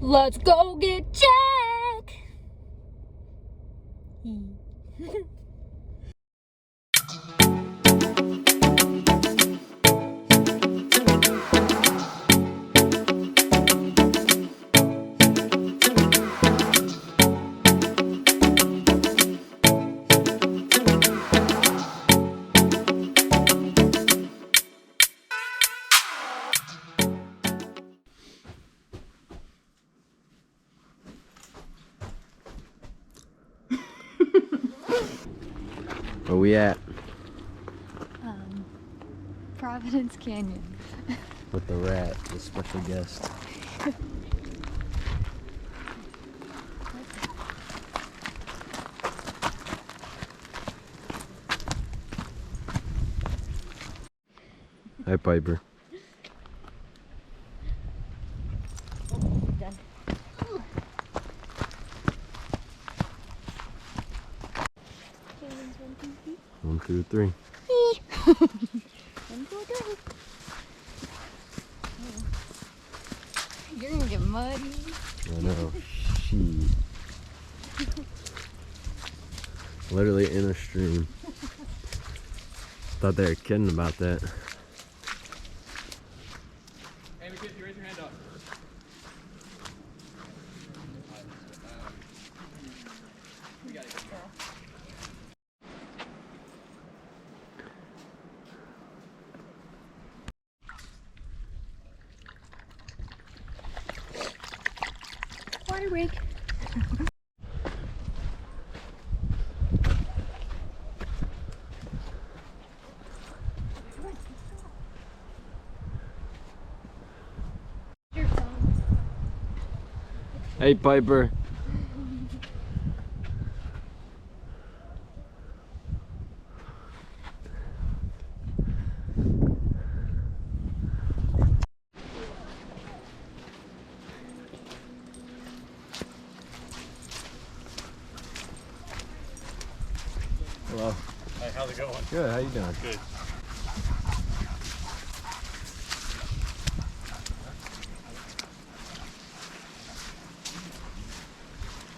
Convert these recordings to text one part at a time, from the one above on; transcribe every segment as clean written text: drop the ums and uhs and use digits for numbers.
Let's go get Jack. Where we at? Providence Canyon. With the rat, the special guest. Hi, Piper. Done. 1, 2, 3. 1, 2, 3. You're gonna get muddy. I know. She. Literally in a stream. Thought they were kidding about that. Hey, Mackenzie, raise your hand up. We got it. Water break. Hey, Piper. Hello. Hey, how's it going? Good. How you doing? Good.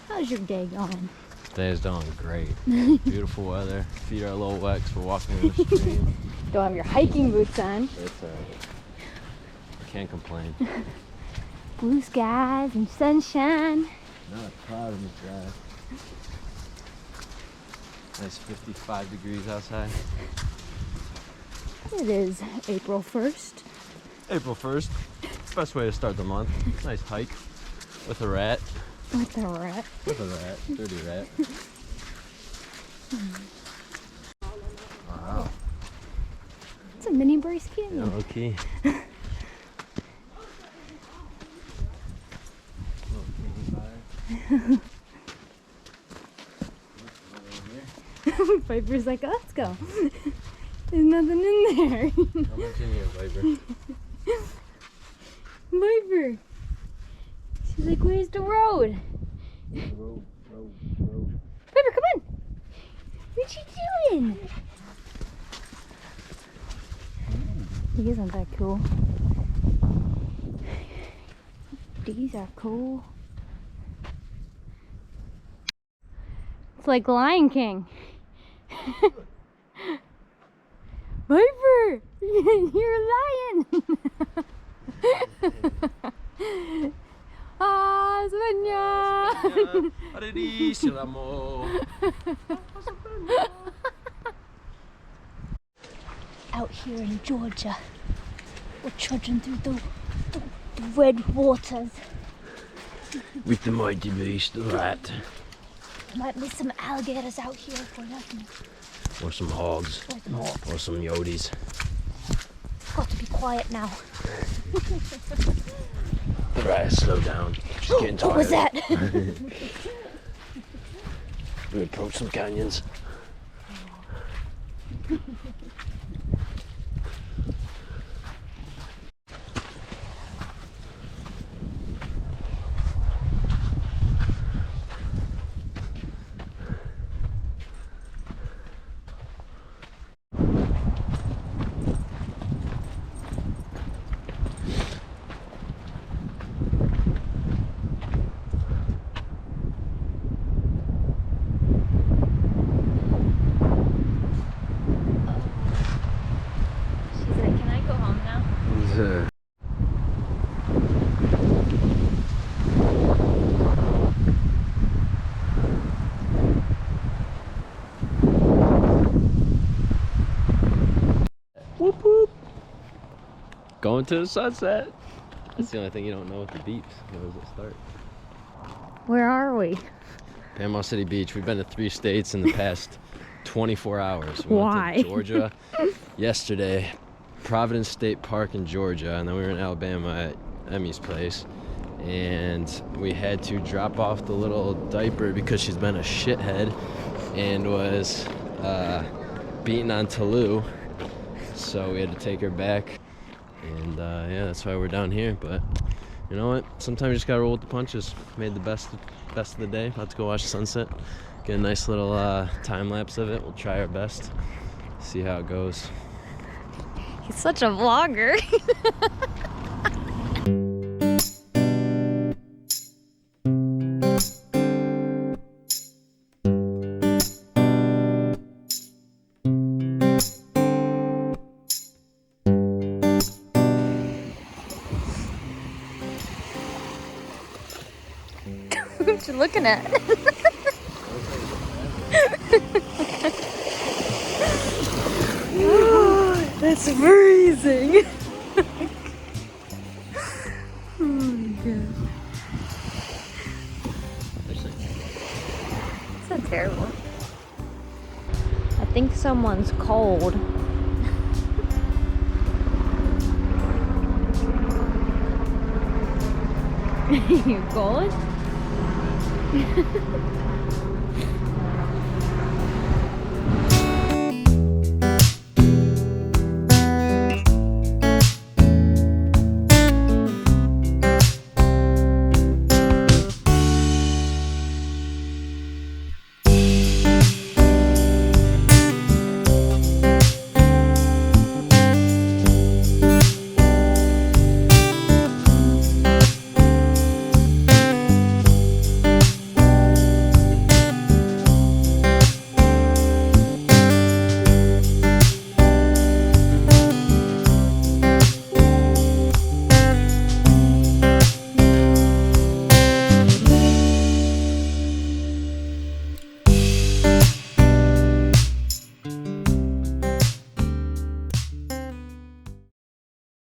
How's your day going? Today's doing great. Beautiful weather. Feet are a little wet 'cause we're walking in the stream. Don't have your hiking boots on. It's can't complain. Blue skies and sunshine. Not a cloud in the sky. Nice 55 degrees outside. It is April 1st. April 1st. Best way to start the month. Nice hike with a rat. With the rat. With a rat. Dirty rat. Wow. It's a mini Bryce Canyon. Yeah, okay. Piper's like, let's go. There's nothing in there. How much in here, Piper? Piper. She's like, where's the road? Road. Piper, come on. What you doing? Isn't that cool? These are cool. It's like Lion King. Piper, you're a lion. Ah, Svenja. Out here in Georgia, we're trudging through the red waters. With the mighty beast, the rat. Might be some alligators out here for nothing. Or some hogs. Or some yodis. Got to be quiet now. The rat, slow down. She's getting tired. What was that? We approach some canyons. going to the sunset. That's the only thing you don't know with the beach. When does it start? Where are we? Panama City Beach. We've been to 3 states in the past 24 hours. We Why? went to Georgia yesterday, Providence State Park in Georgia, and then we were in Alabama at Emmy's place. And we had to drop off the little diaper because she's been a shithead and was beaten on Toulouse. So we had to take her back. And yeah, that's why we're down here. But you know what? Sometimes you just gotta roll with the punches. Made the best of the day. About to go watch the sunset. Get a nice little time lapse of it. We'll try our best. See how it goes. He's such a vlogger. What you looking at? That's freezing. Oh my god. It's so terrible. I think someone's cold. You cold?